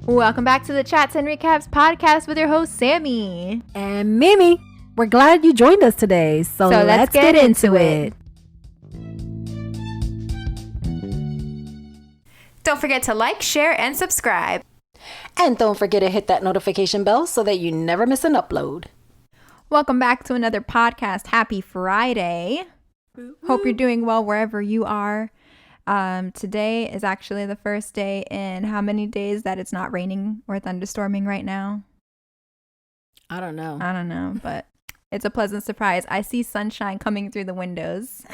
Welcome back to the Chats and Recaps podcast with your host, Sammy. And Mimi. We're glad you joined us today. So let's get into it. Don't forget to like, share, and subscribe. And don't forget to hit that notification bell so that you never miss an upload. Welcome back to another podcast. Happy Friday. Hope you're doing well wherever you are. Today is actually the first day in how many days that it's not raining or thunderstorming right now? I don't know, but it's a pleasant surprise. I see sunshine coming through the windows.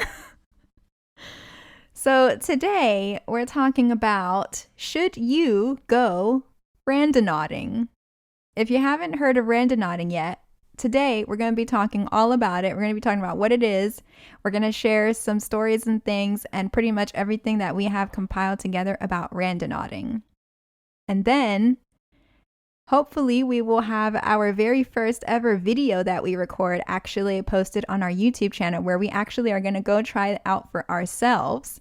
So today we're talking about, should you go randonauting? If you haven't heard of randonauting yet, today we're going to be talking all about it. We're going to be talking about what it is. We're going to share some stories and things and pretty much everything that we have compiled together about randonauting. And then hopefully we will have our very first ever video that we record actually posted on our YouTube channel, where we actually are going to go try it out for ourselves.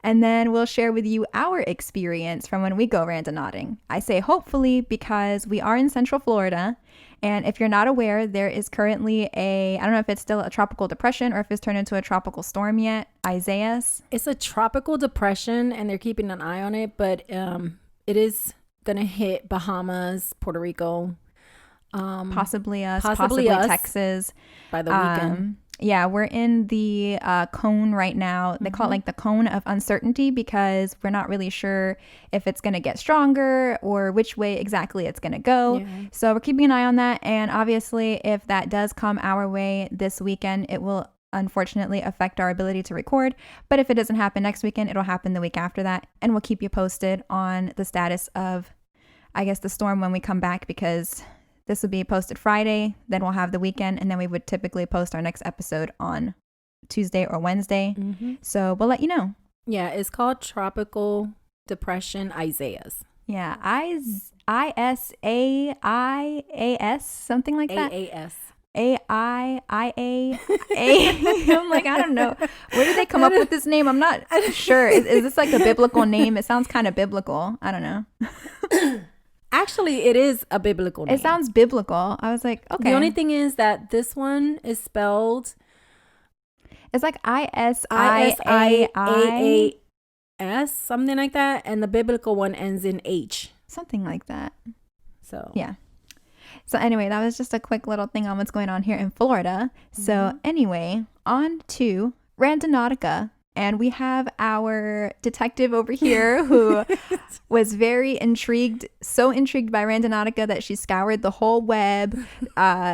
And then we'll share with you our experience from when we go randonauting. I say hopefully because we are in Central Florida. And if you're not aware, there is currently I don't know if it's still a tropical depression or if it's turned into a tropical storm yet, Isaias. It's a tropical depression and they're keeping an eye on it, but it is going to hit Bahamas, Puerto Rico. Possibly Texas. By the weekend. Yeah, we're in the cone right now. They call it like the cone of uncertainty because we're not really sure if it's going to get stronger or which way exactly it's going to go. Yeah. So we're keeping an eye on that. And obviously, if that does come our way this weekend, it will unfortunately affect our ability to record. But if it doesn't happen next weekend, it'll happen the week after that. And we'll keep you posted on the status of, I guess, the storm when we come back, because this will be posted Friday, then we'll have the weekend, and then we would typically post our next episode on Tuesday or Wednesday. So we'll let you know. Yeah, it's called Tropical Depression Isaias. Yeah, ISAIAS, something like that. AAS. AIIAA. I'm like, I don't know. Where did they come up with this name? I'm not sure. Is this like a biblical name? It sounds kind of biblical. I don't know. Actually, it is a biblical name. It sounds biblical. I was like, okay. The only thing is that this one is spelled... It's like ISIAAS, something like that. And the biblical one ends in H. Something like that. So, yeah. So anyway, that was just a quick little thing on what's going on here in Florida. So anyway, on to Randonautica. And we have our detective over here who was very intrigued, so intrigued by Randonautica that she scoured the whole web.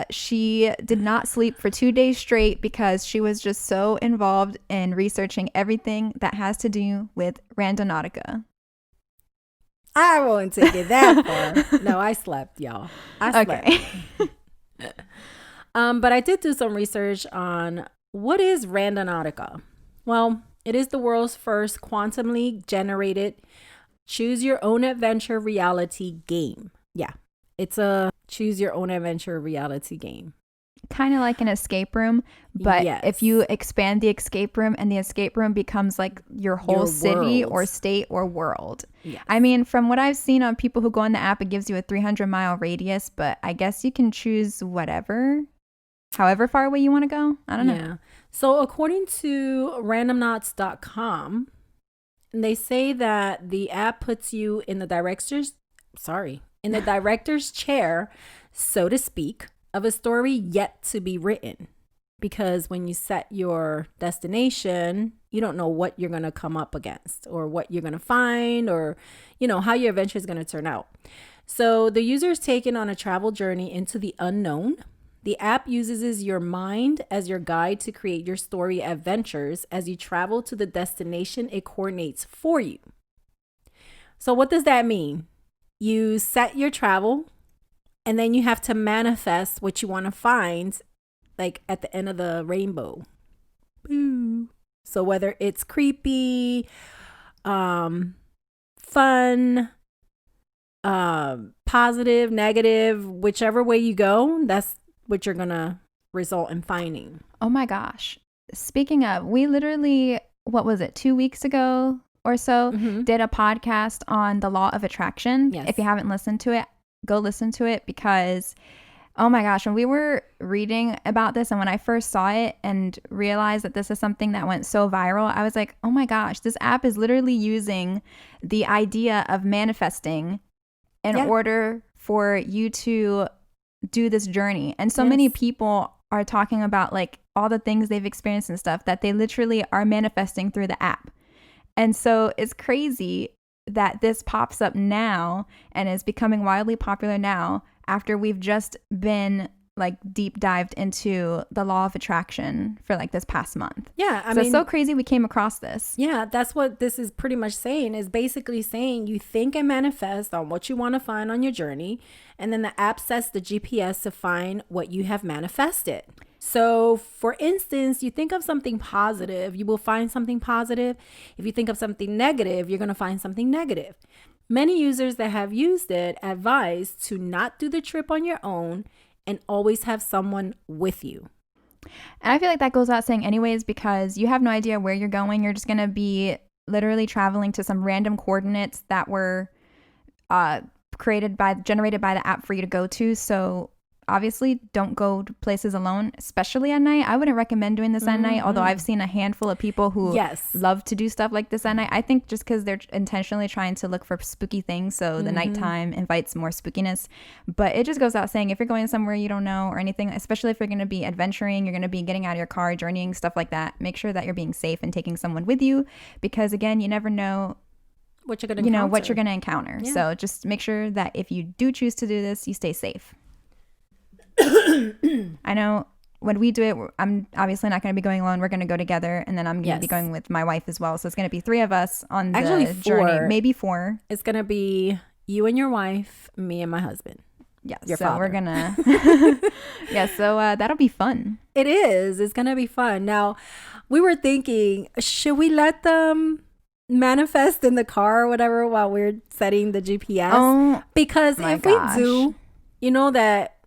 She did not sleep for 2 days straight because she was just so involved in researching everything that has to do with Randonautica. I won't take it that far. No, I slept, y'all. I slept. Okay. But I did do some research on what is Randonautica. Well, it is the world's first quantumly generated choose your own adventure reality game. Yeah, it's a choose your own adventure reality game. Kind of like an escape room, but yes. If you expand the escape room and the escape room becomes like your whole city or state or world. Yes. I mean, from what I've seen on people who go on the app, it gives you a 300-mile radius, but I guess you can choose however far away you want to go. I don't know. Yeah. So according to randonauts.com, they say that the app puts you in the director's chair, so to speak, of a story yet to be written. Because when you set your destination, you don't know what you're going to come up against or what you're going to find or, how your adventure is going to turn out. So the user is taken on a travel journey into the unknown. The app uses your mind as your guide to create your story adventures as you travel to the destination it coordinates for you. So what does that mean? You set your travel and then you have to manifest what you want to find, like at the end of the rainbow. Boo. So whether it's creepy, fun, positive, negative, whichever way you go, that's what you're going to result in finding. Oh my gosh. Speaking of, we literally, 2 weeks ago, or so did a podcast on the law of attraction. Yes. If you haven't listened to it, go listen to it, because oh my gosh, when we were reading about this and when I first saw it and realized that this is something that went so viral, I was like, oh my gosh, this app is literally using the idea of manifesting in order for you to do this journey. And so many people are talking about like all the things they've experienced and stuff that they literally are manifesting through the app. And so it's crazy that this pops up now and is becoming wildly popular now after we've just been like deep dived into the law of attraction for like this past month. Yeah. I mean, it's so crazy we came across this. Yeah. That's what this is pretty much saying, is basically saying you think and manifest on what you want to find on your journey. And then the app sets the GPS to find what you have manifested. So for instance, you think of something positive, you will find something positive. If you think of something negative, you're going to find something negative. Many users that have used it advise to not do the trip on your own and always have someone with you. And I feel like that goes without saying anyways, because you have no idea where you're going. You're just going to be literally traveling to some random coordinates that were generated by the app for you to go to. So obviously don't go to places alone, especially at night. I wouldn't recommend doing this at night, although I've seen a handful of people who love to do stuff like this at night. I think just because they're intentionally trying to look for spooky things, so the nighttime invites more spookiness. But it just goes out saying, if you're going somewhere you don't know or anything, especially if you're going to be adventuring, you're going to be getting out of your car, journeying, stuff like that, make sure that you're being safe and taking someone with you, because again, you never know what you're going to encounter. So just make sure that if you do choose to do this, you stay safe. I know when we do it, I'm obviously not going to be going alone. We're going to go together, and then I'm going to be going with my wife as well. So it's going to be 3 of us on the journey, maybe 4. It's going to be you and your wife, me and my husband. Yeah, your so father. We're gonna so that'll be fun. It is. It's going to be fun. Now, we were thinking, should we let them manifest in the car or whatever while we're setting the GPS? Because if we do, you know that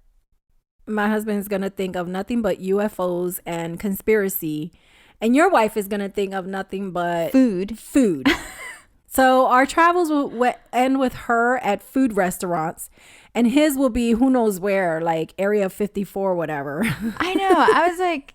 my husband is going to think of nothing but UFOs and conspiracy, and your wife is going to think of nothing but food. So our travels will end with her at food restaurants, and his will be who knows where, like Area 54, whatever. I know. I was like,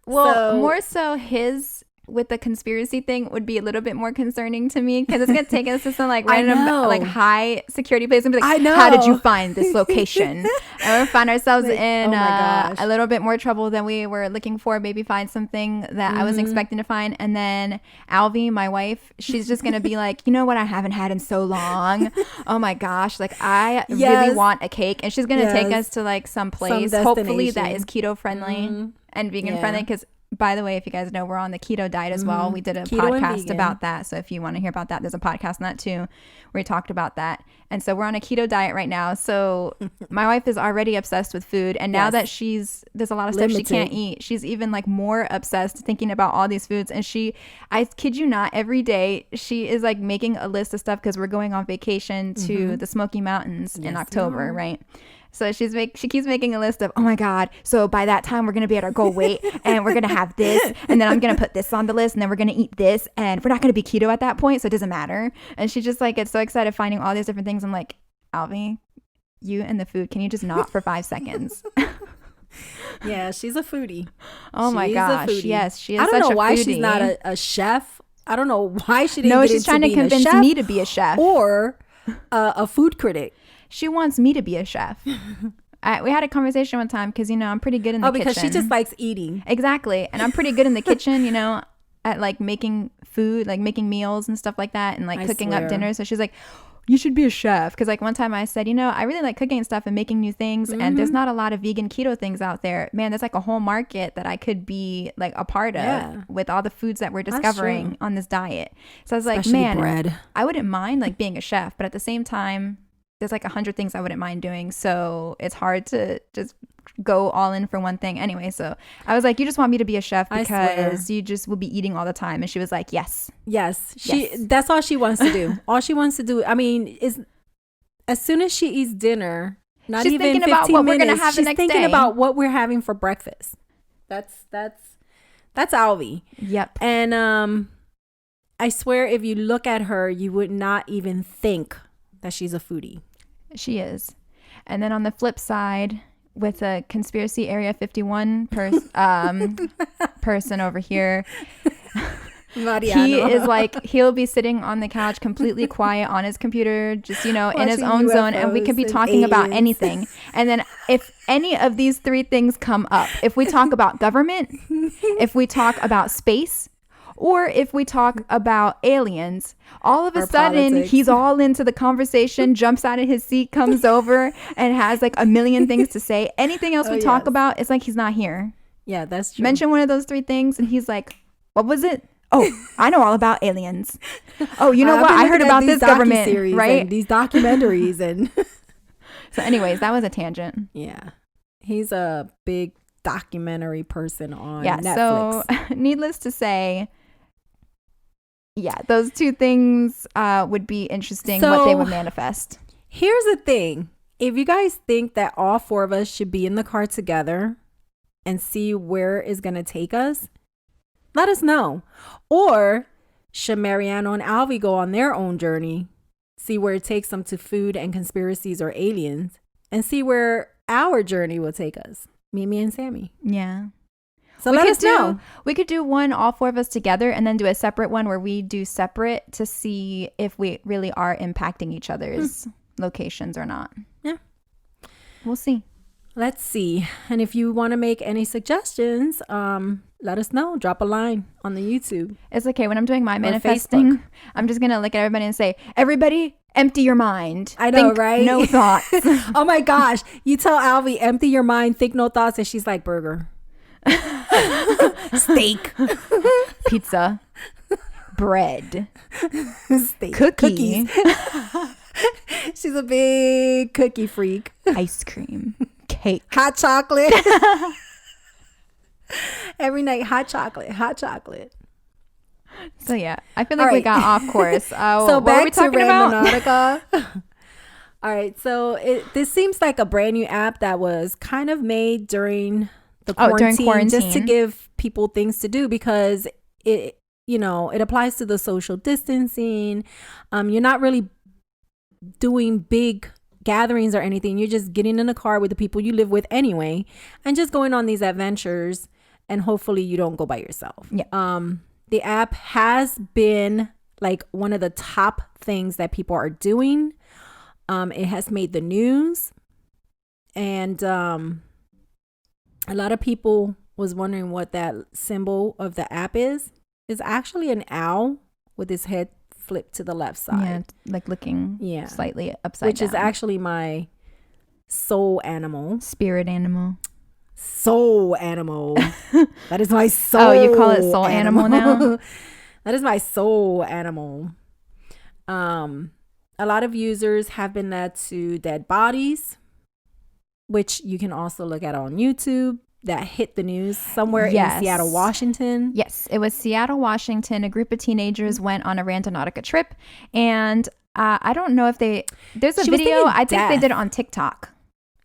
more so his with the conspiracy thing would be a little bit more concerning to me, because it's going to take us to some like random like high security place and be like, how did you find this location? And we find ourselves in a little bit more trouble than we were looking for. Maybe find something that I wasn't expecting to find. And then Alvy, my wife, she's just going to be like, you know what I haven't had in so long? Oh my gosh, like I really want a cake. And she's going to take us to like some place, hopefully that is keto friendly and vegan friendly, because by the way, if you guys know, we're on the keto diet as well. We did a podcast about that. So if you want to hear about that, there's a podcast on that too, where we talked about that. And so we're on a keto diet right now. So my wife is already obsessed with food. And now that there's a lot of stuff she can't eat, she's even like more obsessed thinking about all these foods. And I kid you not, every day she is like making a list of stuff, because we're going on vacation to the Smoky Mountains in October, right? So she keeps making a list of, oh my God, so by that time we're going to be at our goal weight, and we're going to have this, and then I'm going to put this on the list, and then we're going to eat this, and we're not going to be keto at that point, so it doesn't matter. And she just like gets so excited finding all these different things. I'm like, Alvy, you and the food, can you just not for 5 seconds? Yeah, she's a foodie. Oh my gosh, yes, she is. I don't know why foodie. She's not a chef. I don't know why she didn't get into she's trying to convince me to be a chef. Or a food critic. She wants me to be a chef. We had a conversation one time, because, I'm pretty good in the kitchen. Because she just likes eating. Exactly. And I'm pretty good in the kitchen, at like making food, like making meals and stuff like that, and like cooking up dinner. So she's like, you should be a chef. Because like one time I said, I really like cooking and stuff and making new things. And there's not a lot of vegan keto things out there. Man, there's like a whole market that I could be like a part of with all the foods that we're discovering on this diet. So I was like, man, bread. I wouldn't mind like being a chef, but at the same time, there's like 100 things I wouldn't mind doing. So it's hard to just go all in for one thing. Anyway, so I was like, you just want me to be a chef because you just will be eating all the time. And she was like, yes. That's all she wants to do. All she wants to do, I mean, is as soon as she eats dinner, she's even thinking 15 about what minutes, we're gonna have the next thinking day. About what we're having for breakfast. That's Alvy. Yep. And I swear, if you look at her, you would not even think that she's a foodie. She is. And then on the flip side, with a conspiracy Area 51 person over here, Mariano. he is like, he'll be sitting on the couch completely quiet on his computer, just, in his own zone, and we could be talking about anything. And then if any of these three things come up, if we talk about government, if we talk about space, or if we talk about aliens, all of a sudden politics. he's all into the conversation, jumps out of his seat, comes over and has like a million things to say. Anything else we talk about, it's like he's not here. Yeah, that's true. Mention one of those three things and he's like, what was it? Oh, I know all about aliens. Oh, you know what? I heard about this government, right? And these documentaries and So anyways, that was a tangent. Yeah. He's a big documentary person on Netflix. So needless to say, those two things would be interesting, what they would manifest. Here's the thing. If you guys think that all four of us should be in the car together and see where it's going to take us, let us know. Or should Mariano and Alvy go on their own journey, see where it takes them to food and conspiracies or aliens, and see where our journey will take us, Mimi and Sammy. Yeah. So let us know. We could do one, all four of us together, and then do a separate one where we do separate to see if we really are impacting each other's locations or not. Yeah. We'll see. Let's see. And if you want to make any suggestions, let us know. Drop a line on the YouTube. It's okay. When I'm doing my manifesting, I'm just going to look at everybody and say, everybody, empty your mind. I know, think right? No thoughts. Oh my gosh. You tell Alvy, empty your mind, think no thoughts. And she's like, burger. Steak. Pizza. Bread. Steak. Cookies. She's a big cookie freak. Ice cream. Cake. Hot chocolate. Every night, hot chocolate. So yeah, I feel like we got off course. So what back were we talking to about? Randonautica. All right, so this seems like a brand new app that was kind of made during the quarantine, just to give people things to do, because it applies to the social distancing. You're not really doing big gatherings or anything. You're just getting in a car with the people you live with anyway, and just going on these adventures, and hopefully you don't go by yourself. Yeah. The app has been like one of the top things that people are doing. It has made the news, and a lot of people was wondering what that symbol of the app is. It's actually an owl with his head flipped to the left side. Yeah, like looking slightly upside which down. is actually my soul animal. Spirit animal. Soul animal. That is my soul. Oh, you call it soul animal now? That is my soul animal. A lot of users have been led to dead bodies, which you can also look at on YouTube, that hit the news somewhere in Seattle, Washington. Yes, it was Seattle, Washington. A group of teenagers went on a Randonautica trip, and I don't know if there's a video. I think they did it on TikTok.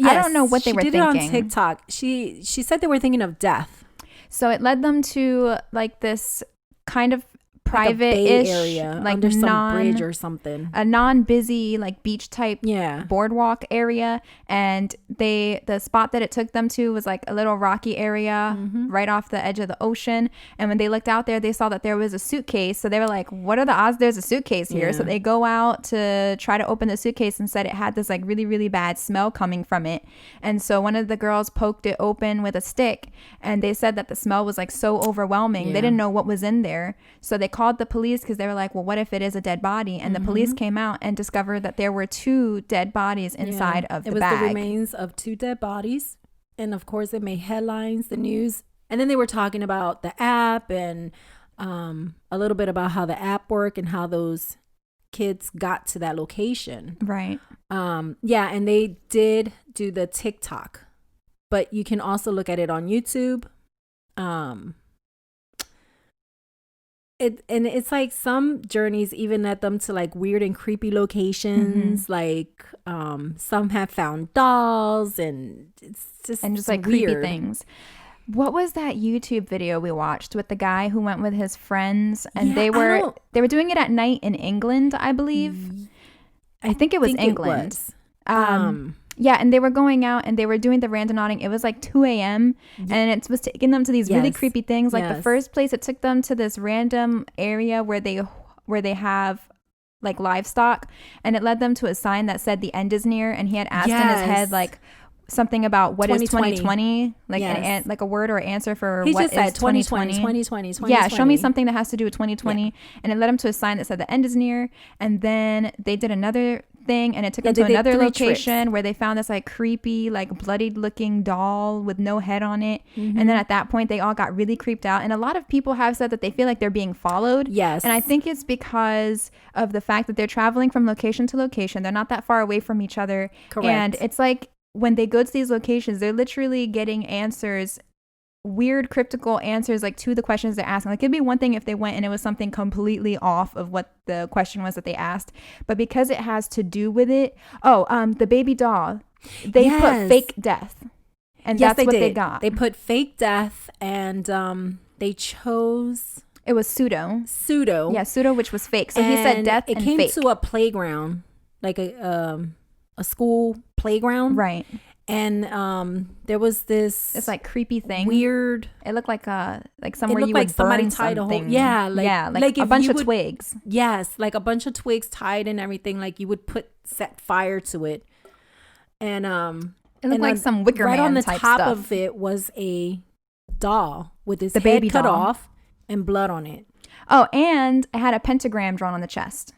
Yes, I don't know what they were thinking. She did it on TikTok. She said they were thinking of death. So it led them to like this kind of private-ish, like area, like under some bridge or something, a non-busy like beach type boardwalk area, and the spot that it took them to was like a little rocky area right off the edge of the ocean. And when they looked out there, they saw that there was a suitcase, so they were like, what are the odds there's a suitcase here? So they go out to try to open the suitcase, and said it had this like really, really bad smell coming from it. And so one of the girls poked it open with a stick, and they said that the smell was like so overwhelming. They didn't know what was in there, so they called the police, because they were like, well, what if it is a dead body? And the police came out and discovered that there were 2 dead bodies inside of the bag. It was the remains of 2 dead bodies, and of course it made headlines, the news. And then they were talking about the app, and a little bit about how the app worked and how those kids got to that location. Right. And they did do the TikTok, but you can also look at it on YouTube. It's like some journeys even led them to like weird and creepy locations. Like some have found dolls, and it's just like weird. creepy things. What was that YouTube video we watched with the guy who went with his friends and Yeah, they I were don't- doing it at night in England, I believe. I think it was England. was. Yeah, and they were going out and they were doing the randonauting. It was like 2 a.m. and it was taking them to these really Yes. creepy things. Like the Yes. first place, it took them to this random area where they have like livestock, and it led them to a sign that said the end is near. And he had asked in his Yes. head like something about what is 2020. 2020, like Yes. like a word or answer for He what just said is 2020. 2020. Yeah, show me something that has to do with 2020. And it led them to a sign that said the end is near. And then they did another thing and it took them to they did another 3 location trips. where they found this like creepy, like bloodied looking doll with no head on it. And then at that point, they all got really creeped out. And a lot of people have said that they feel like they're being followed. Yes. And I think it's because of the fact that they're traveling from location to location. They're not that far away from each other. Correct. And it's like when they go to these locations, they're literally getting answers, weird cryptical answers, like to the questions they're asking. Like it'd be one thing if they went and it was something completely off of what the question was that they asked, but because it has to do with it, the baby doll, they put Yes. fake death, and Yes, that's what did. they got. They put fake death, and they chose It was pseudo, pseudo, which was fake. So he said and death it and came fake. to a playground, like a school playground, Right. And there was this It's like creepy thing. weird. It looked like It somewhere looked you like would somebody burn tied a whole. something. Yeah, like a if bunch you of would- twigs. Yes, like a bunch of twigs tied and everything. Like you would set fire to it, and It looked like some Wicker right Man on the type top stuff. of it was a doll with his The head baby cut doll. off and blood on it. Oh, and it had a pentagram drawn on the chest.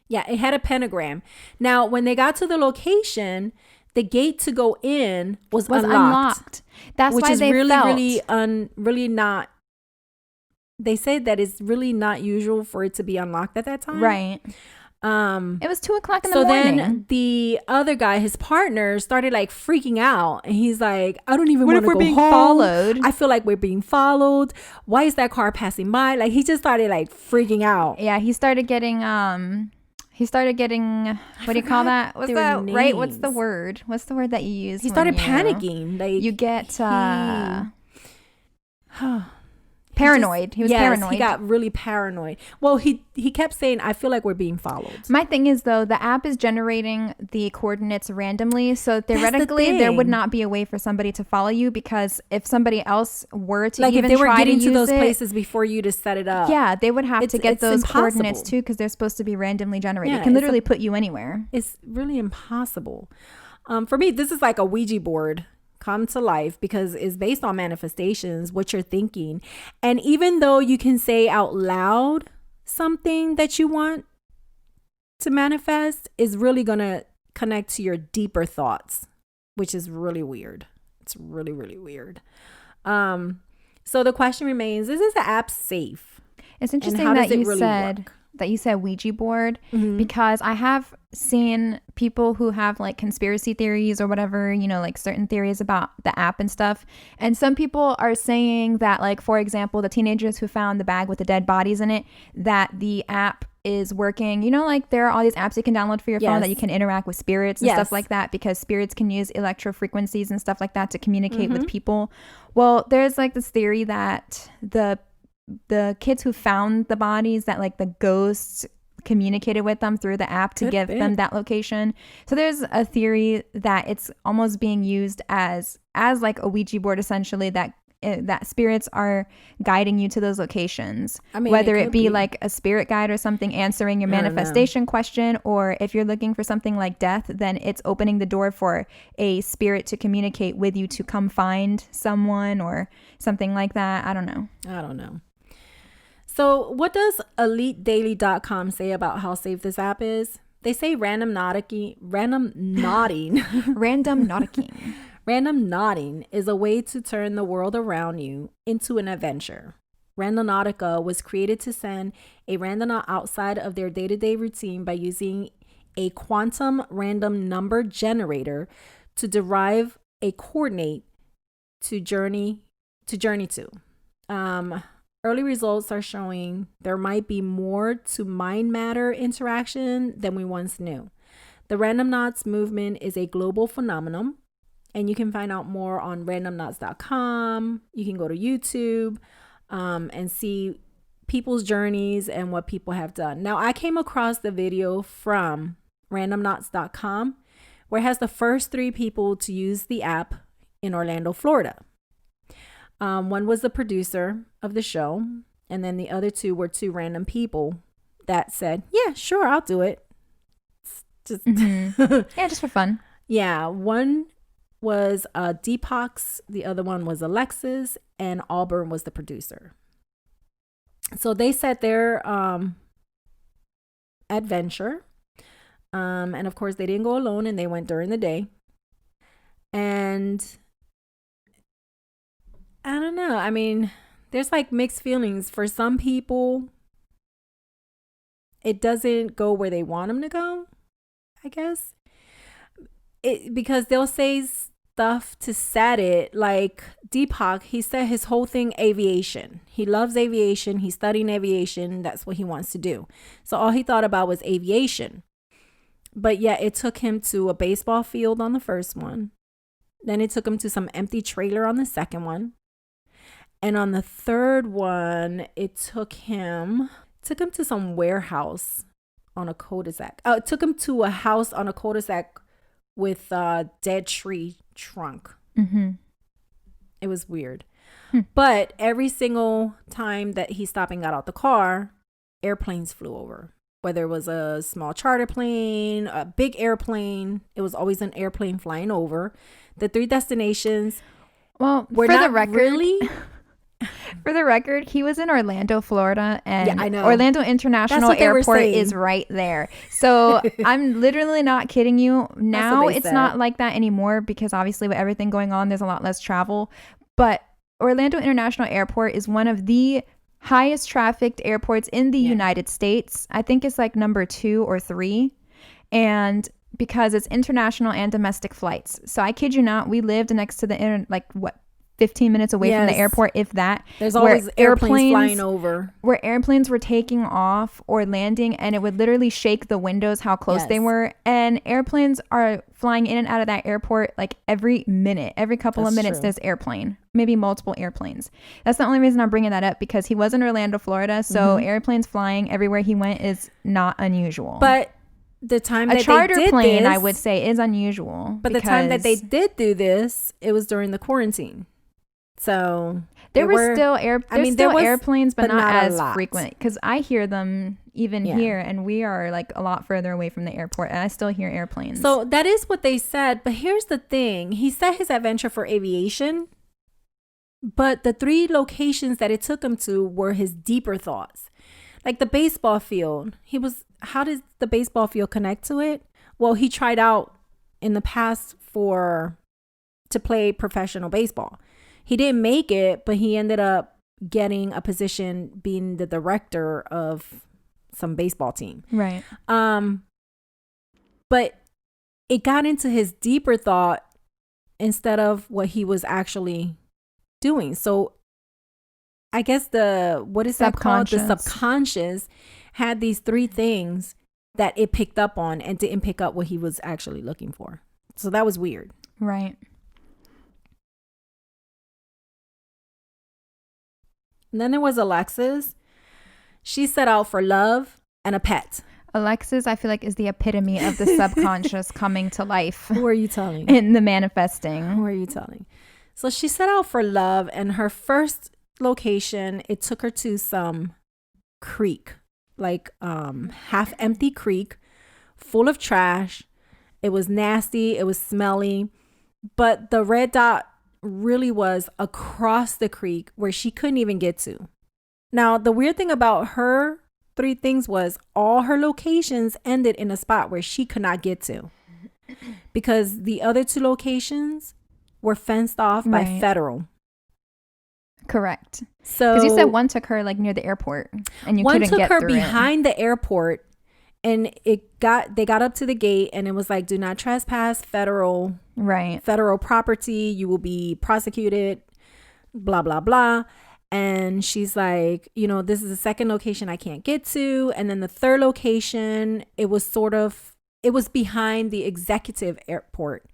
Yeah, it had a pentagram. Now, when they got to the location, the gate to go in was unlocked. That's which why is they really, felt really not. They said that it's really not usual for it to be unlocked at that time. right. It was 2:00 in the So morning. then the other guy, his partner, started like freaking out, and he's like, "I don't even want to go being home. followed? I feel like we're being followed. Why is that car passing by?" Like he just started like freaking out. Yeah, he started getting what do you call that? What's their that? Right? What's the names. word? What's the word that you use? He when started you- panicking. Like You get he paranoid. He was yes, paranoid. He got really paranoid. Well, he kept saying, "I feel like we're being followed." My thing is though, the app is generating the coordinates randomly, so the theoretically there would thing. not be a way for somebody to follow you, because if somebody else were to Like if even they were try getting to use those it, places before you to set it up. yeah, they would have to get It's those coordinates impossible. too, because they're supposed to be randomly generated. Yeah, It can it's literally put you anywhere. It's really impossible. For me, this is like a Ouija board come to life, because it's based on manifestations, what you're thinking. And even though you can say out loud something that you want to manifest, is really going to connect to your deeper thoughts, which is really weird. It's really, really weird. So the question remains, is this app safe? It's interesting how that does it you really said work? that you said Ouija board, Mhm. because I have seen people who have like conspiracy theories or whatever, like certain theories about the app and stuff. And some people are saying that, like, for example, the teenagers who found the bag with the dead bodies in it, that the app is working. Like there are all these apps you can download for your phone Yes. that you can interact with spirits and Yes. stuff like that, because spirits can use electro frequencies and stuff like that to communicate Mm-hmm. with people. Well, there's like this theory that the kids who found the bodies, that like the ghosts communicated with them through the app to Could give be. them that location. So there's a theory that it's almost being used as like a Ouija board, essentially, that spirits are guiding you to those locations. I mean, whether it it could be be. like a spirit guide or something answering your I don't know. manifestation question, or if you're looking for something like death, then it's opening the door for a spirit to communicate with you to come find someone or something like that. I don't know. So what does EliteDaily.com say about how safe this app is? They say randonauting Randonauting is a way to turn the world around you into an adventure. Randonautica was created to send a randonaut outside of their day-to-day routine by using a quantum random number generator to derive a coordinate to journey to. Early results are showing there might be more to mind matter interaction than we once knew. The Randonauts movement is a global phenomenon, And you can find out more on randomnuts.com. You can go to YouTube and see people's journeys and what people have done. Now, I came across the video from randomnuts.com where it has the first 3 people to use the app in Orlando, Florida. One was the producer of the show, and then the other 2 were 2 random people that said, yeah, sure, I'll do it. Just Yeah, just for fun. Yeah, one was Deepak's, the other one was Alexis, and Auburn was the producer. So they set their adventure. And of course, they didn't go alone, and they went during the day. And I don't know. I mean, there's like mixed feelings. For some people, it doesn't go where they want them to go, I guess. Because they'll say stuff to set it. Like Deepak, he said his whole thing aviation. He loves aviation. He's studying aviation. That's what he wants to do. So all he thought about was aviation. But yeah, it took him to a baseball field on the first one. Then it took him to some empty trailer on the second one. And on the third one, it took him to some warehouse on a cul-de-sac. Oh, it took him to a house on a cul-de-sac with a dead tree trunk. It was weird. But every single time that he stopped and got out the car, airplanes flew over. Whether it was a small charter plane, a big airplane, it was always an airplane flying over. The 3 destinations Well, were for not the record, really. For the record, he was in Orlando, Florida, and Yeah, I know. Orlando International what they were Airport saying. is right there. So I'm literally not kidding you. Now they it's said. not like that anymore because obviously with everything going on, there's a lot less travel. But Orlando International Airport is one of the highest trafficked airports in the United States. I think it's like number 2 or 3. And because it's international and domestic flights. So I kid you not, we lived next to the 15 minutes away from the airport, if that. There's always airplanes flying over. Where airplanes were taking off or landing, and it would literally shake the windows how close they were. And airplanes are flying in and out of that airport like every minute. Every couple of minutes, there's airplane. Maybe multiple airplanes. That's the only reason I'm bringing that up, because he was in Orlando, Florida. So airplanes flying everywhere he went is not unusual. But the time that a charter they did plane, this, I would say, is unusual. But the time that they did do this, it was during the quarantine. So there were still airplanes, but not as lot. frequent, because I hear them even here, and we are like a lot further away from the airport, and I still hear airplanes. So that is what they said. But here's the thing. He set his adventure for aviation, but the 3 locations that it took him to were his deeper thoughts. Like the baseball field. How does the baseball field connect to it? Well, he tried out in the past to play professional baseball. He didn't make it, but he ended up getting a position being the director of some baseball team. Right. But it got into his deeper thought instead of what he was actually doing. So I guess what is that called? The subconscious had these 3 things that it picked up on and didn't pick up what he was actually looking for. So that was weird. Right. And then there was Alexis. She set out for love and a pet. Alexis, I feel like, is the epitome of the subconscious coming to life. Who are you telling? In the manifesting. Who are you telling? So she set out for love, and her first location, it took her to some creek, like half empty creek, full of trash. It was nasty. It was smelly. But the red dot really was across the creek where she couldn't even get to. Now, the weird thing about her 3 things was all her locations ended in a spot where she could not get to, because the other 2 locations were fenced off by federal. Correct. So because you said one took her like near the airport, and you couldn't get through it. One took her behind the airport, and they got up to the gate, and it was like, do not trespass federal property. You will be prosecuted, blah, blah, blah. And she's like, this is the second location I can't get to. And then the third location, it was behind the executive airport.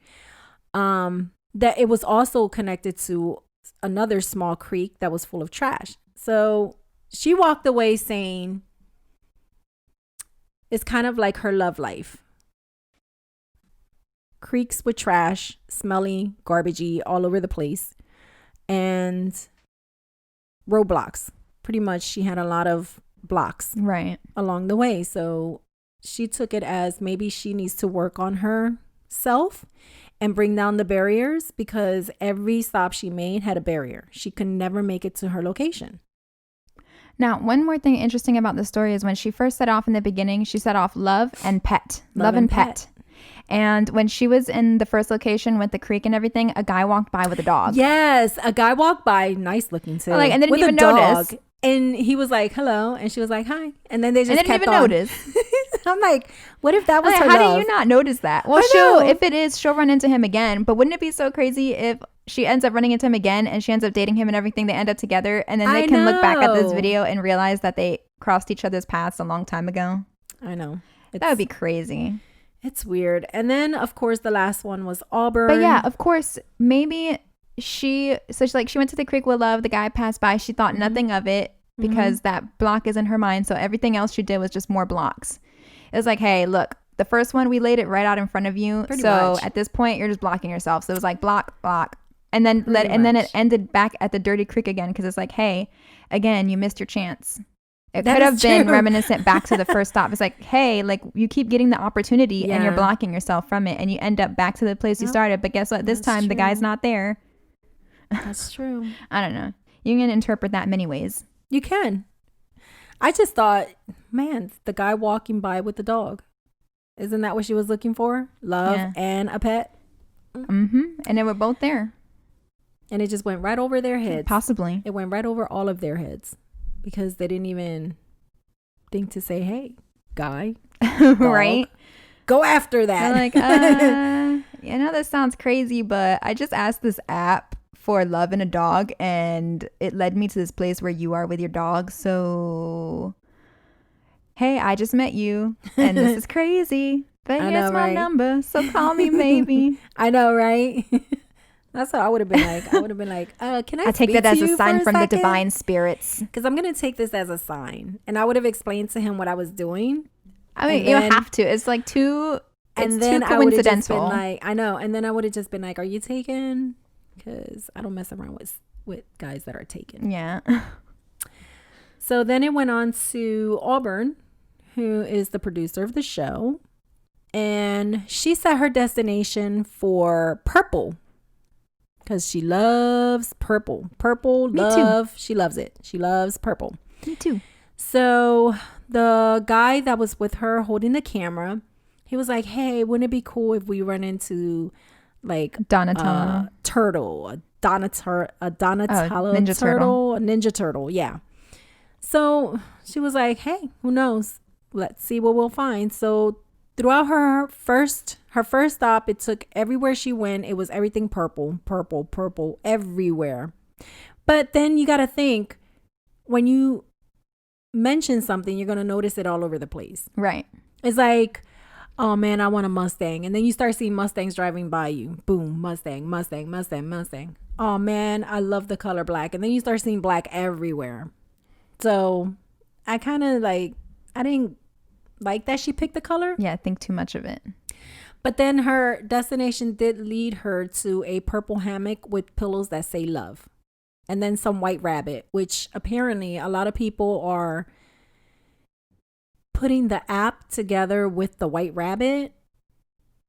that it was also connected to another small creek that was full of trash. So she walked away saying it's kind of like her love life. Creeks with trash, smelly, garbagey, all over the place, and roadblocks. Pretty much she had a lot of blocks along the way. So she took it as maybe she needs to work on herself and bring down the barriers, because every stop she made had a barrier. She could never make it to her location. Now, one more thing interesting about the story is when she first set off in the beginning, she set off love and pet. Love and pet. And when she was in the first location with the creek and everything, a guy walked by with a dog. Yes, a guy walked by, nice looking too. Like, and didn't with even a dog. notice. And he was like, hello. And she was like, hi. And then they just and didn't kept even on. notice. I'm like, what if that was like, her how love? do you not notice that? Well, if it is, she'll run into him again. But wouldn't it be so crazy if she ends up running into him again and she ends up dating him and everything? They end up together, and then they can look back at this video and realize that they crossed each other's paths a long time ago. I know. That would be crazy. It's weird. And then, of course, the last one was Auburn. But yeah, of course, maybe she went to the creek with love. The guy passed by. She thought nothing of it because that block is in her mind. So everything else she did was just more blocks. It was like, hey, look, the first one, we laid it right out in front of you. Pretty much. At this point, you're just blocking yourself. So it was like block. And then then it ended back at the dirty creek again, because it's like, hey, again, you missed your chance. It could have been reminiscent back to the first stop. It's like, hey, like, you keep getting the opportunity and you're blocking yourself from it, and you end up back to the place you started. But guess what? This time the guy's not there. That's true. I don't know. You can interpret that many ways. You can. I just thought, man, the guy walking by with the dog. Isn't that what she was looking for? Love and a pet? Mm-hmm. And they were both there. And it just went right over their heads. Possibly. It went right over all of their heads. Because they didn't even think to say, hey, guy. Right? Go after that. They're like, this sounds crazy, but I just asked this app for love and a dog, and it led me to this place where you are with your dog. So, hey, I just met you, and this is crazy. But here's my number, so call me maybe. I know, right? That's what I would have been like. Can I take that as a sign from the divine spirits. Because I'm going to take this as a sign. And I would have explained to him what I was doing. I mean, you have to. It's like too coincidental. I know. And then I would have just been like, are you taken? Because I don't mess around with guys that are taken. Yeah. So then it went on to Auburn, who is the producer of the show. And she set her destination for purple. Because she loves purple. Me too. She loves it. She loves purple. Me too. So the guy that was with her holding the camera, he was like, hey, wouldn't it be cool if we run into like Donatello turtle, a Donatello ninja turtle, a ninja turtle. Yeah. So she was like, hey, who knows? Let's see what we'll find. So throughout her first stop, it took everywhere she went, it was everything purple everywhere. But then you got to think, when you mention something, you're going to notice it all over the place. Right. It's like, oh man, I want a Mustang. And then you start seeing Mustangs driving by you. Boom, Mustang. Oh man, I love the color black. And then you start seeing black everywhere. So I kind of I didn't like that she picked the color. Yeah, I think too much of it. But then her destination did lead her to a purple hammock with pillows that say love. And then some white rabbit, which apparently a lot of people are putting the app together with the white rabbit,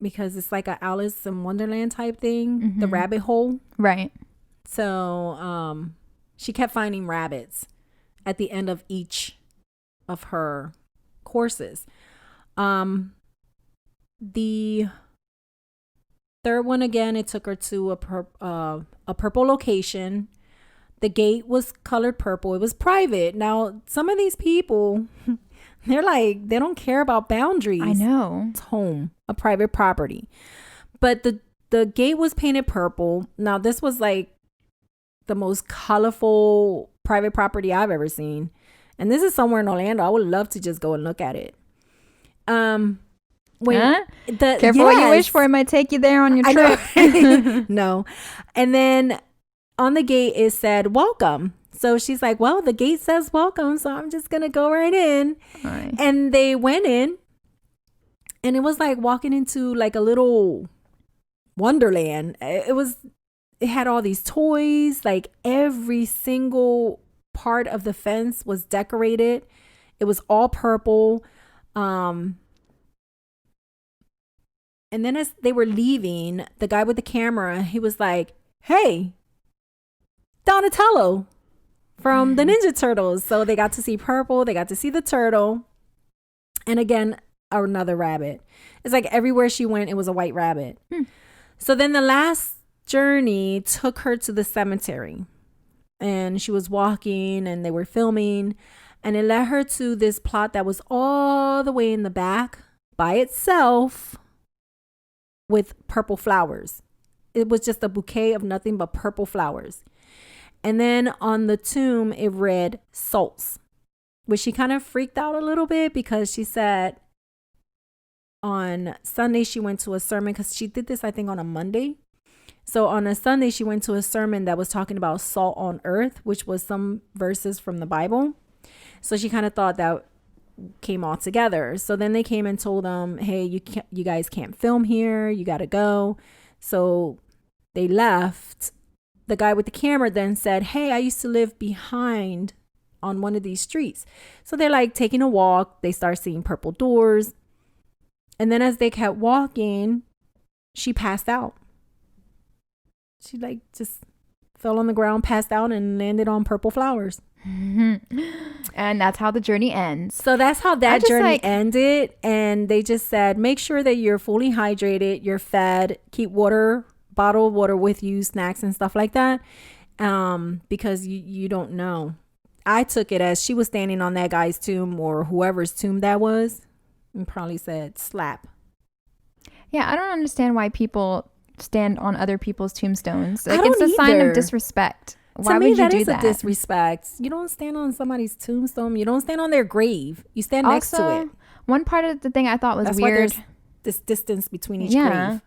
because it's like a Alice in Wonderland type thing, the rabbit hole. Right. So she kept finding rabbits at the end of each of her courses. The third one, again, it took her to a purple location. The gate was colored purple. It was private. Now, some of these people, they're like, they don't care about boundaries. I know. It's home, a private property. But the gate was painted purple. Now, this was like the most colorful private property I've ever seen. And this is somewhere in Orlando. I would love to just go and look at it. Huh? Careful what you wish for. It might take you there on your trip. No. And then on the gate it said welcome. So she's like, well, the gate says welcome, so I'm just going to go right in. Right. And they went in, and it was like walking into like a little wonderland. It had all these toys, like every single part of the fence was decorated. It was all purple. And then as they were leaving, the guy with the camera, he was like, hey, Donatello from the Ninja Turtles. So they got to see purple. They got to see the turtle. And again, another rabbit. It's like everywhere she went, it was a white rabbit. So then the last journey took her to the cemetery. And she was walking and they were filming. And it led her to this plot that was all the way in the back by itself with purple flowers. It was just a bouquet of nothing but purple flowers. And then on the tomb, it read salts, which she kind of freaked out a little bit because she said on Sunday she went to a sermon because she did this, I think, on a Monday. So on a Sunday, she went to a sermon that was talking about salt on earth, which was some verses from the Bible. So she kind of thought that came all together. So then they came and told them, hey, you guys can't film here. You got to go. So they left. The guy with the camera then said, hey, I used to live behind on one of these streets. So they're like taking a walk. They start seeing purple doors. And then as they kept walking, she passed out. She like just fell on the ground, passed out, and landed on purple flowers. And that's how the journey ends. So that's how that journey ended. And they just said, make sure that you're fully hydrated, you're fed, keep bottled water with you, snacks and stuff like that. Because you don't know. I took it as she was standing on that guy's tomb or whoever's tomb that was, and probably said slap. Yeah, I don't understand why people stand on other people's tombstones. Like, it's a sign of disrespect. Why would you do that? To me, that is a disrespect. You don't stand on somebody's tombstone. You don't stand on their grave. You stand next to it. One part of the thing I thought was weird. Why there's this distance between each grave.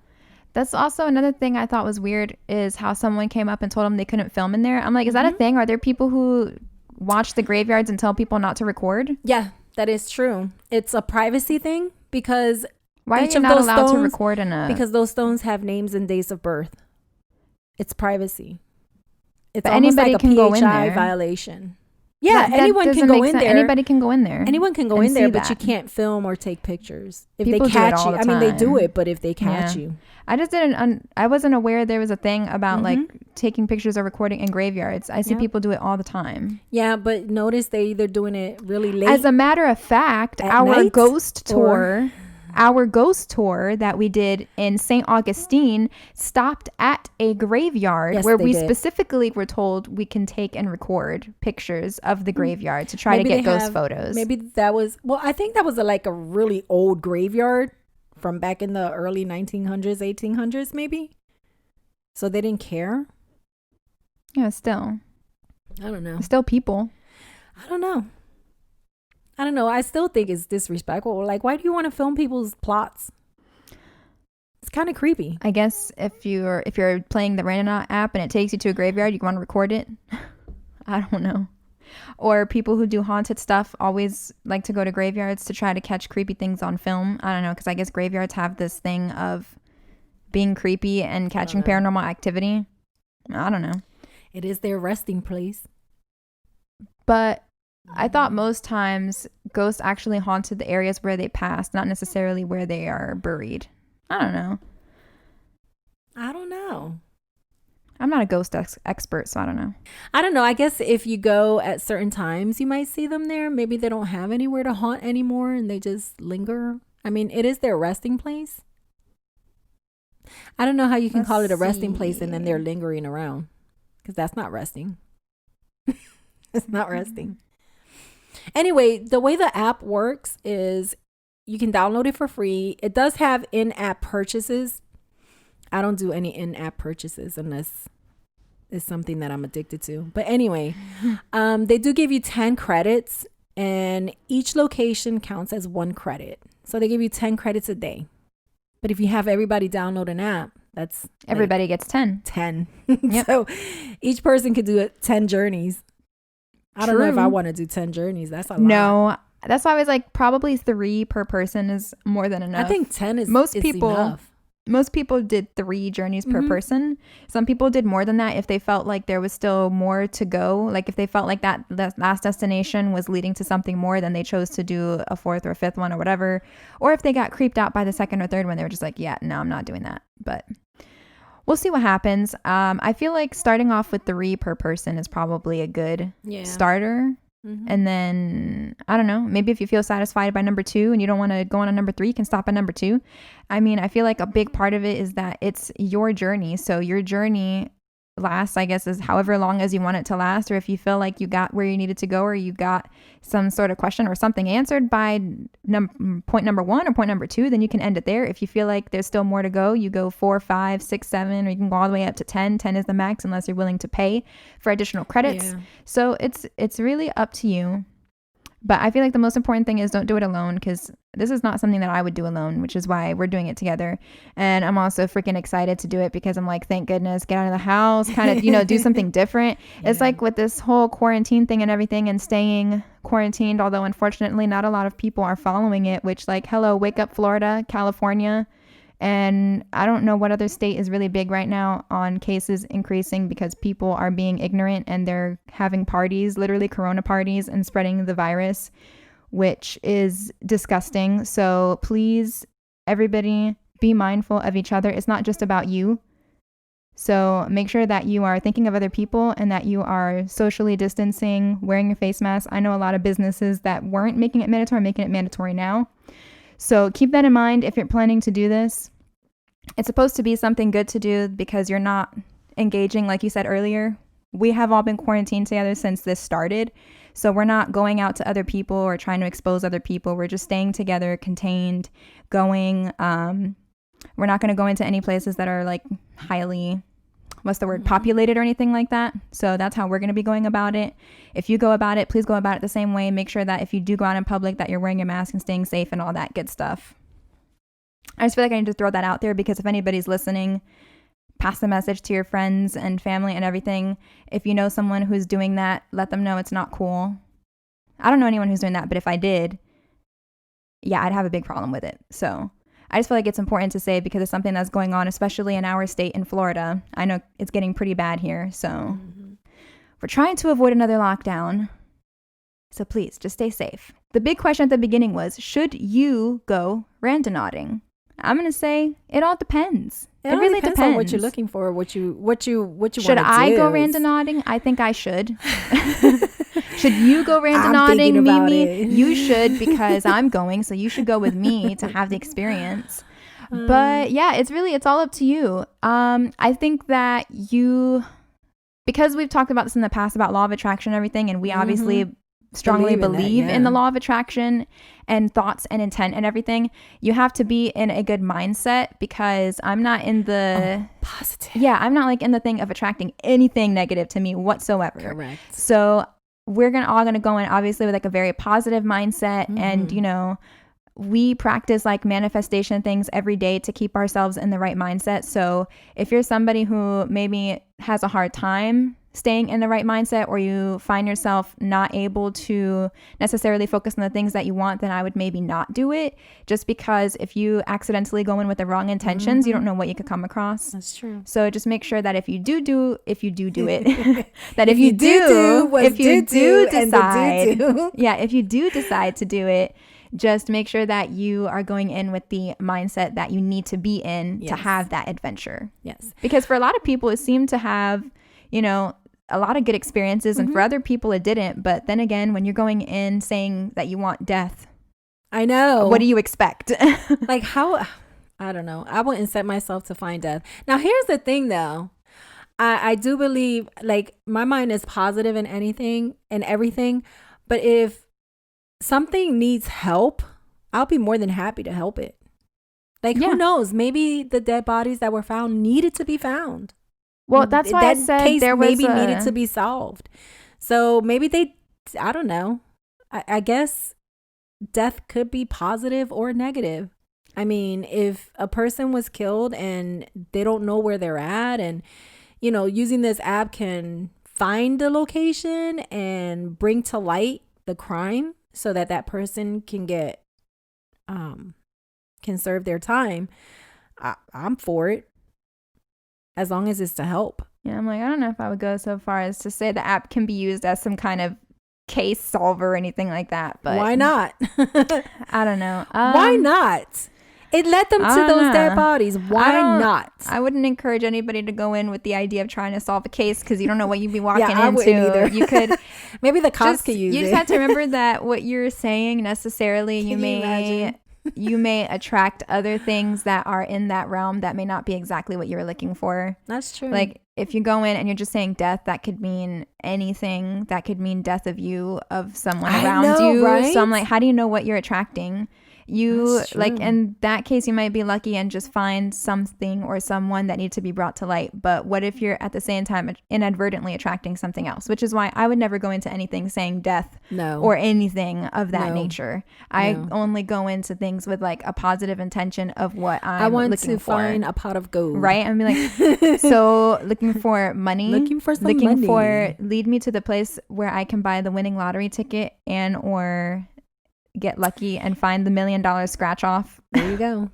That's also another thing I thought was weird is how someone came up and told them they couldn't film in there. I'm like, is that a thing? Are there people who watch the graveyards and tell people not to record? Yeah, that is true. It's a privacy thing because why are you not allowed to record in a... Because those stones have names and dates of birth. It's privacy. It's but almost like a can go in PHI there. violation. Yeah, anyone can go in there. Anybody can go in there. Anyone can go in there, but you can't film or take pictures. If they catch you, I mean, they do it, but if they catch you. I just I wasn't aware there was a thing about like taking pictures or recording in graveyards. I see people do it all the time. Yeah, but notice they either doing it really late. As a matter of fact, our ghost tour that we did in St. Augustine stopped at a graveyard where we specifically were told we can take and record pictures of the graveyard to try to get ghost photos. Maybe that was, well, I think that was like a really old graveyard from back in the early 1900s, 1800s, maybe. So they didn't care. Yeah, still. I don't know. Still people. I don't know. I still think it's disrespectful. Like, why do you want to film people's plots? It's kind of creepy. I guess if you're playing the Randonaut app and it takes you to a graveyard, you want to record it. I don't know. Or people who do haunted stuff always like to go to graveyards to try to catch creepy things on film. I don't know, because I guess graveyards have this thing of being creepy and catching paranormal activity. I don't know. It is their resting place. But I thought most times ghosts actually haunted the areas where they passed, not necessarily where they are buried. I don't know. I'm not a ghost expert, so I don't know. I guess if you go at certain times, you might see them there. Maybe they don't have anywhere to haunt anymore and they just linger. I mean, it is their resting place. I don't know how you can call it a resting place and then they're lingering around, because that's not resting. It's not resting. Anyway, the way the app works is you can download it for free. It does have in-app purchases. I don't do any in-app purchases unless it's something that I'm addicted to. But anyway, they do give you 10 credits and each location counts as 1 credit. So they give you 10 credits a day. But if you have everybody download an app, that's everybody gets 10. 10. Yep. So each person could do it 10 journeys. I don't know if True. I want to do 10 journeys. That's a lot. No, that's why I was like, probably 3 per person is more than enough. I think 10 is most is people. enough. Most people did 3 journeys per person. Some people did more than that if they felt like there was still more to go. Like if they felt like that last destination was leading to something more, then they chose to do a 4th or a 5th one or whatever. Or if they got creeped out by the 2nd or 3rd one, they were just like, yeah, no, I'm not doing that. But we'll see what happens. I feel like starting off with 3 per person is probably a good starter. And then, I don't know, maybe if you feel satisfied by number 2 and you don't want to go on a number 3, you can stop at number 2. I mean, I feel like a big part of it is that it's your journey. So your journey lasts, I guess, is however long as you want it to last. Or if you feel like you got where you needed to go, or you got some sort of question or something answered by point number 1 or point number 2, then you can end it there. If you feel like there's still more to go, you go 4, 5, 6, 7, or you can go all the way up to 10. 10 is the max unless you're willing to pay for additional credits. Yeah. So it's really up to you. But I feel like the most important thing is don't do it alone, because this is not something that I would do alone, which is why we're doing it together. And I'm also freaking excited to do it because I'm like, thank goodness, get out of the house, kind of, do something different. Yeah. It's like with this whole quarantine thing and everything and staying quarantined, although unfortunately not a lot of people are following it, which like, hello, wake up Florida, California. And I don't know what other state is really big right now on cases increasing because people are being ignorant and they're having parties, literally corona parties, and spreading the virus, which is disgusting. So please, everybody, be mindful of each other. It's not just about you. So make sure that you are thinking of other people and that you are socially distancing, wearing your face mask. I know a lot of businesses that weren't making it mandatory, making it mandatory now. So keep that in mind if you're planning to do this. It's supposed to be something good to do because you're not engaging, like you said earlier. We have all been quarantined together since this started. So we're not going out to other people or trying to expose other people. We're just staying together, contained, going. We're not going to go into any places that are like highly, populated or anything like that. So that's how we're going to be going about it. If you go about it, please go about it the same way. Make sure that if you do go out in public that you're wearing your mask and staying safe and all that good stuff. I just feel like I need to throw that out there because if anybody's listening, pass the message to your friends and family and everything. If you know someone who's doing that, let them know it's not cool. I don't know anyone who's doing that, but if I did, yeah, I'd have a big problem with it. So I just feel like it's important to say because it's something that's going on, especially in our state in Florida. I know it's getting pretty bad here. So we're trying to avoid another lockdown. So please just stay safe. The big question at the beginning was, should you go randonauting? I'm going to say it all depends. It really depends on what you're looking for, what you want to do. Should I go randonauting? I think I should. Should you go randonauting, Mimi? You should because I'm going, so you should go with me to have the experience. But yeah, it's all up to you. I think that because we've talked about this in the past about law of attraction and everything, and we obviously strongly believe in the law of attraction and thoughts and intent and everything, you have to be in a good mindset because I'm not in the positive. Yeah, I'm not like in the thing of attracting anything negative to me whatsoever. Correct. So we're all gonna go in obviously with like a very positive mindset and we practice like manifestation things every day to keep ourselves in the right mindset. So if you're somebody who maybe has a hard time staying in the right mindset, or you find yourself not able to necessarily focus on the things that you want, then I would maybe not do it, just because if you accidentally go in with the wrong intentions, you don't know what you could come across. That's true. So just make sure that if you do it, that if you do decide to do it, just make sure that you are going in with the mindset that you need to be in to have that adventure. Yes. Because for a lot of people, it seemed to have, a lot of good experiences, and for other people it didn't. But then again, when you're going in saying that you want death, I know, what do you expect? Like how, I don't know. I wouldn't set myself to find death. Now here's the thing though. I do believe like my mind is positive in anything and everything. But if something needs help, I'll be more than happy to help it. Like who knows? Maybe the dead bodies that were found needed to be found. Well, that's why I said there was maybe needed to be solved. So maybe I don't know. I guess death could be positive or negative. I mean, if a person was killed and they don't know where they're at, and, you know, using this app can find the location and bring to light the crime so that that person can get, can serve their time, I'm for it. As long as it's to help. Yeah, I'm like, I don't know if I would go so far as to say the app can be used as some kind of case solver or anything like that. But why not? I don't know. Why not? It led them to those dead bodies. Why not? I wouldn't encourage anybody to go in with the idea of trying to solve a case because you don't know what you'd be walking I into. wouldn't either. You could maybe the cops could use it. You just have to remember that what you're saying necessarily you may attract other things that are in that realm that may not be exactly what you're looking for. That's true. Like if you go in and you're just saying death, that could mean anything. That could mean death of you, of someone around you. Right? So I'm like, how do you know what you're attracting? You like in that case, you might be lucky and just find something or someone that needs to be brought to light. But what if you're at the same time inadvertently attracting something else? Which is why I would never go into anything saying death or anything of that nature. I only go into things with like a positive intention of what I want looking to for. Find a pot of gold, right? And be like, so looking for money, looking for lead me to the place where I can buy the winning lottery ticket and or get lucky and find the $1 million scratch off. There you go.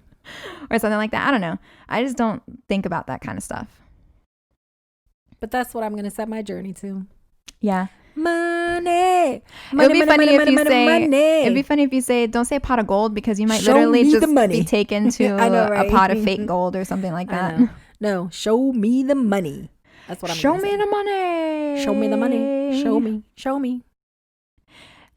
Or something like that. I don't know. I just don't think about that kind of stuff. But that's what I'm going to set my journey to. Yeah. Money. It'd be funny if you say, don't say pot of gold, because you might literally just be taken to a pot of fake gold or something like that. No, show me the money. That's what I'm Show me the money. Show me the money. Show me.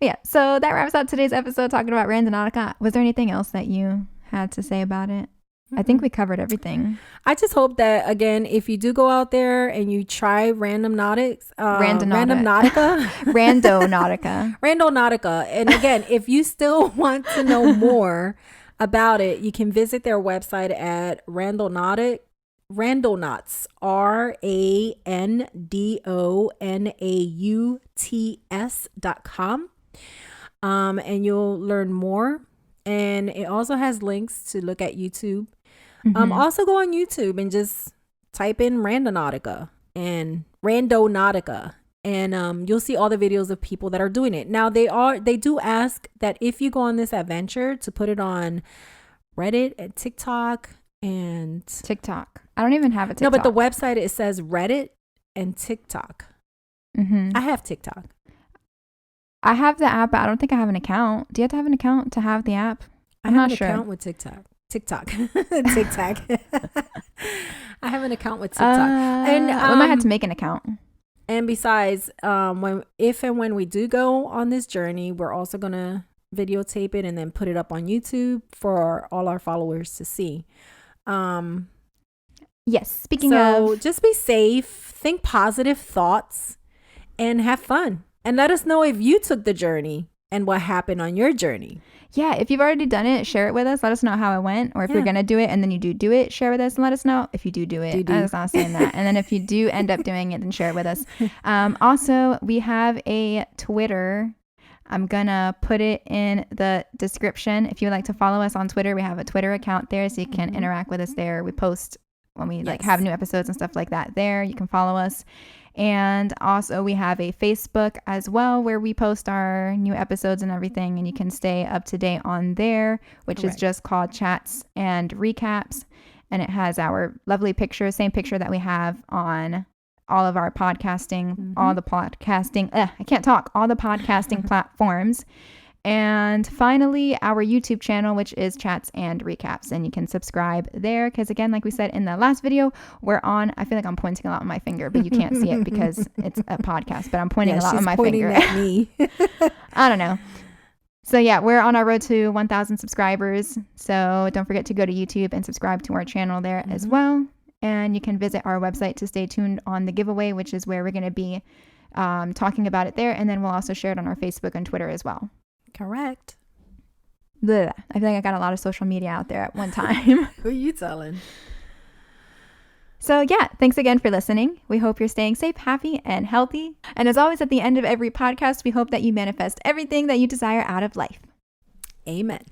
Yeah, so that wraps up today's episode talking about Randonautica. Was there anything else that you had to say about it? Mm-hmm. I think we covered everything. I just hope that, again, if you do go out there and you try Randonautica. Randonautica. And again, if you still want to know more about it, you can visit their website at Randonauts, RANDONAUTS.com. And you'll learn more. And it also has links to look at YouTube. Mm-hmm. Also go on YouTube and just type in Randonautica and you'll see all the videos of people that are doing it. Now they do ask that if you go on this adventure to put it on Reddit and TikTok and TikTok. I don't even have a TikTok. No, but the website, it says Reddit and TikTok. Mm-hmm. I have TikTok. I have the app, but I don't think I have an account. Do you have to have an account to have the app? I'm not sure. I have an account with TikTok. I have an account with TikTok. And I might have to make an account. And besides, when we do go on this journey, we're also going to videotape it and then put it up on YouTube for all our followers to see. Yes. Speaking of, just be safe, think positive thoughts, and have fun. And let us know if you took the journey and what happened on your journey. Yeah, if you've already done it, share it with us. Let us know how it went. Or if you're going to do it and then you do it, share with us and let us know if you do it. I was not saying that. And then if you do end up doing it, then share it with us. Also, we have a Twitter. I'm going to put it in the description. If you would like to follow us on Twitter, we have a Twitter account there, so you can interact with us there. We post when we have new episodes and stuff like that there. You can follow us. And also we have a Facebook as well where we post our new episodes and everything, and you can stay up to date on there, which is just called Chats and Recaps. And it has our lovely picture, same picture that we have on all of our podcasting, all the podcasting platforms. And finally, our YouTube channel, which is Chats and Recaps. And you can subscribe there because, again, like we said in the last video, we're on, I feel like I'm pointing a lot on my finger, but you can't see it because it's a podcast, but I'm pointing a lot on my finger. At me. I don't know. So yeah, we're on our road to 1,000 subscribers. So don't forget to go to YouTube and subscribe to our channel there as well. And you can visit our website to stay tuned on the giveaway, which is where we're going to be talking about it there. And then we'll also share it on our Facebook and Twitter as well. Correct. Blah. I feel like I got a lot of social media out there at one time. Who are you telling? So yeah, thanks again for listening. We hope you're staying safe, happy, and healthy. And as always, at the end of every podcast, we hope that you manifest everything that you desire out of life. Amen.